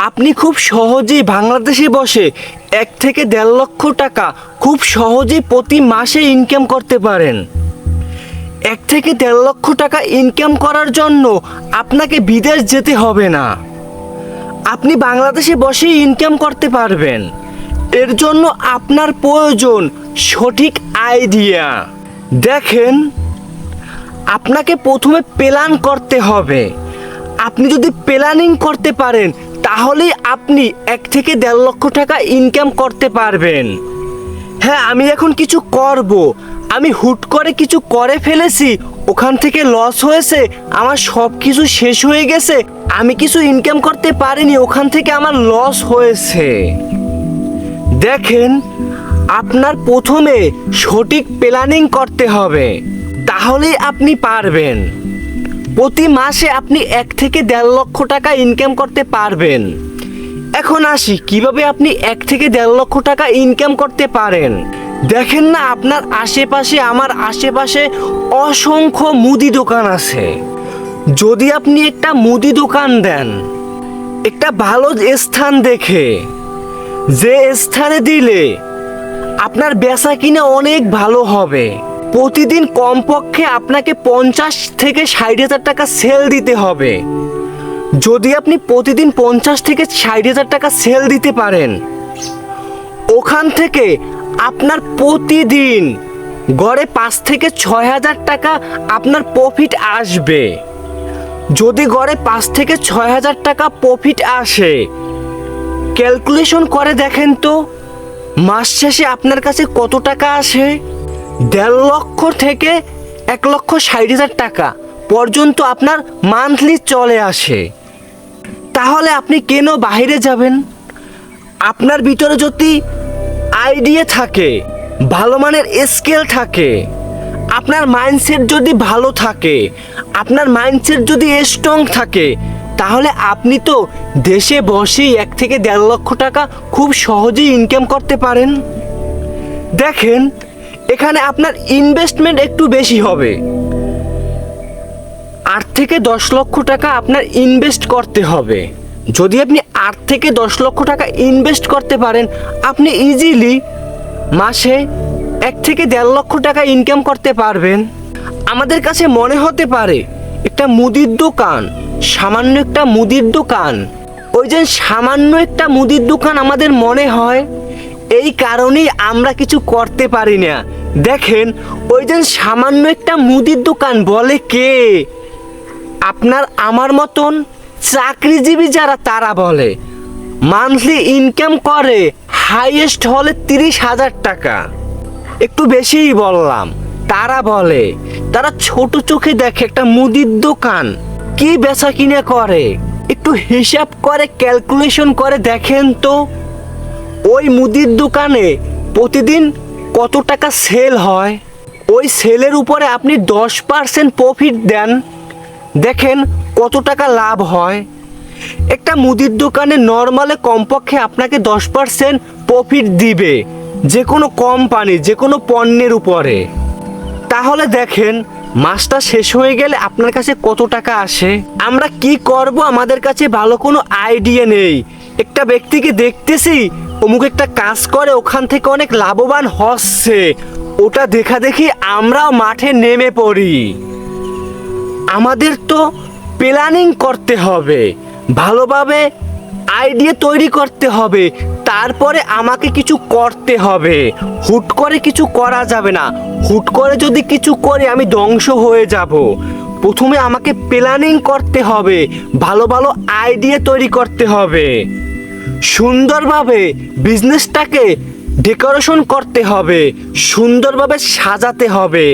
আপনি খুব সহজেই বাংলাদেশে বসে 1 থেকে 1.5 লক্ষ টাকা খুব সহজেই প্রতি মাসে ইনকাম করতে পারেন। 1 থেকে 1.5 লক্ষ টাকা ইনকাম করার জন্য আপনাকে বিদেশ যেতে হবে না, আপনি বাংলাদেশে বসেই ইনকাম করতে পারবেন। এর জন্য আপনার প্রয়োজন সঠিক আইডিয়া। দেখেন, আপনাকে প্রথমে প্ল্যান করতে হবে। আপনি যদি প্ল্যানিং করতে পারেন তাহলেই আপনি 1 থেকে 1.5 লক্ষ টাকা ইনকাম করতে পারবেন। হ্যাঁ, আমি এখন কিছু করব, আমি হুট করে কিছু করে ফেলেছি, ওখান থেকে লস হয়েছে, আমার সব কিছু শেষ হয়ে গেছে, আমি কিছু ইনকাম করতে পারিনি, ওখান থেকে আমার লস হয়েছে। দেখেন, আপনার প্রথমে সঠিক প্ল্যানিং করতে হবে, তাহলেই আপনি পারবেন। প্রতি মাসে আপনি 1 থেকে 1.5 লক্ষ টাকা ইনকাম করতে পারবেন। এখন আসি কিভাবে আপনি 1 থেকে 1.5 লক্ষ টাকা ইনকাম করতে পারেন। দেখেন না, আপনার আশেপাশে, আমার আশেপাশে অসংখ্য মুদি দোকান আছে। যদি আপনি একটা মুদি দোকান দেন একটা ভালো স্থান দেখে, যে স্থানে দিলে আপনার বেচা কিনা অনেক ভালো হবে, প্রতিদিন কমপক্ষে আপনাকে 50 থেকে 60 হাজার টাকা সেল দিতে হবে। যদি আপনি প্রতিদিন 50 থেকে 60 হাজার টাকা সেল দিতে পারেন, ওখান থেকে আপনার প্রতিদিন গড়ে 5 থেকে 6 হাজার টাকা আপনার প্রফিট আসবে। যদি গড়ে 5 থেকে 6 হাজার টাকা প্রফিট আসে, ক্যালকুলেশন করে দেখেন তো মাস শেষে আপনার কাছে কত টাকা আসে। 1.5 লক্ষ থেকে 1,60,000 টাকা পর্যন্ত আপনার মান্থলি চলে আসে। তাহলে আপনি কেন বাইরে যাবেন? আপনার ভিতরে যদি আইডিয়া থাকে, ভালো মানের স্কিল থাকে, আপনার মাইন্ডসেট যদি ভালো থাকে, আপনার মাইন্ডসেট যদি স্ট্রং থাকে, তাহলে আপনি তো দেশে বসেই 1 থেকে 1.5 লক্ষ টাকা খুব সহজেই ইনকাম করতে পারেন। দেখেন, এখানে আপনার ইনভেস্টমেন্ট একটু বেশি হবে। 8 থেকে 10 লক্ষ টাকা আপনার ইনভেস্ট করতে হবে। যদি আপনি 8 থেকে 10 লক্ষ টাকা ইনভেস্ট করতে পারেন, আপনি ইজিলি মাসে 1 থেকে 1.5 লক্ষ টাকা ইনকাম করতে পারবেন। আমাদের কাছে মনে হতে পারে একটা মুদির দোকান, সামান্য একটা মুদির দোকান, ওই যে সামান্য একটা মুদির দোকান আমাদের মনে হয়, এই কারণেই আমরা কিছু করতে পারি না। দেখেন, ওই যে সামান্য একটা মুদির দোকান বলে কে? আপনার আমার মতন চাকরিজীবী যারা, তারা বলে। মান্থলি ইনকাম করে হাইয়েস্ট হলে 30,000 টাকা, একটু বেশিই বললাম। তারা বলে, তারা ছোট চোখে দেখে একটা মুদির দোকান কি বেচা কিনে করে। একটু হিসাব করে ক্যালকুলেশন করে দেখেন তো, ওই মুদির দোকানে প্রতিদিন কত টাকা সেল হয়। ওই সেলের উপরে আপনি 10% প্রফিট দেন, দেখেন কত টাকা লাভ হয়। একটা মুদির দোকানে নর্মালে কমপক্ষে আপনাকে 10% প্রফিট দিবে যে কোনো কোম্পানি, যে কোনো পণ্যের উপরে। তাহলে দেখেন, মাসটা শেষ হয়ে গেলে আপনার কাছে কত টাকা আসে। আমরা কি করব, আমাদের কাছে ভালো কোনো আইডিয়া নেই। একটা ব্যক্তিকে দেখতেছি অমুক একটা কাজ করে, ওখান থেকে অনেক লাভবান হচ্ছে, ওটা দেখা দেখি আমরাও মাঠে নেমে পড়ি। আমাদের তো প্ল্যানিং করতে হবে, ভালোভাবে আইডিয়া তৈরি করতে হবে, তারপরে আমাকে কিছু করতে হবে। হুট করে কিছু করা যাবে না। হুট করে যদি কিছু করি আমি ধ্বংস হয়ে যাব। প্রথমে আমাকে প্ল্যানিং করতে হবে, ভালো ভালো আইডিয়া তৈরি করতে হবে, সুন্দরভাবে বিজনেসটাকে ডেকোরেশন করতে হবে, সুন্দরভাবে সাজাতে হবে,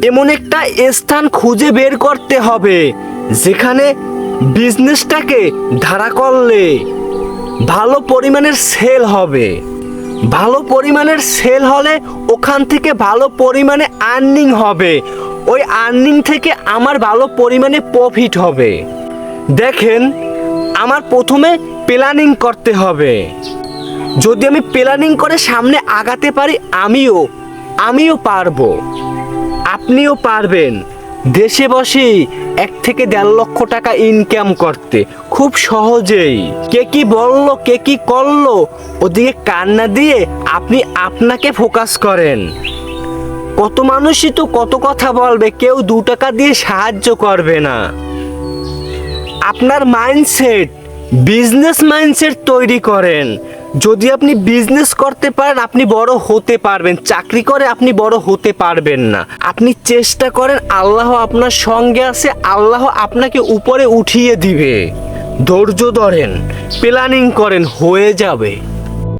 এমন একটা স্থান খুঁজে বের করতে হবে যেখানে বিজনেসটাকে ধারা করলে ভালো পরিমাণের সেল হবে। ভালো পরিমাণের সেল হলে ওখান থেকে ভালো পরিমাণে আর্নিং হবে, ওই আর্নিং থেকে আমার ভালো পরিমাণে প্রফিট হবে। দেখেন, আমার প্রথমে প্ল্যানিং করতে হবে। যদি আমি প্ল্যানিং করে সামনে আগাতে পারি, আমিও পারবো, আপনিও পারবেন। দেশে বসেই 1 থেকে 1.5 লক্ষ টাকা ইনকাম করতে খুব সহজেই। কে কি বললো, কে কি করলো, ওদিকে কান না দিয়ে আপনি আপনাকে ফোকাস করেন। কত মানুষই তো কত কথা বলবে, কেউ 2 টাকা দিয়ে সাহায্য করবে না। আপনার মাইন্ডসেট, বিজনেস মাইন্ডসেট তৈরি করেন। যদি আপনি বিজনেস করতে পারেন আপনি বড় হতে পারবেন, চাকরি করে আপনি বড় হতে পারবেন না। আপনি চেষ্টা করেন, আল্লাহ আপনার সঙ্গে আছে, আল্লাহ আপনাকে উপরে উঠিয়ে দিবে। ধৈর্য ধরেন, প্ল্যানিং করেন, হয়ে যাবে।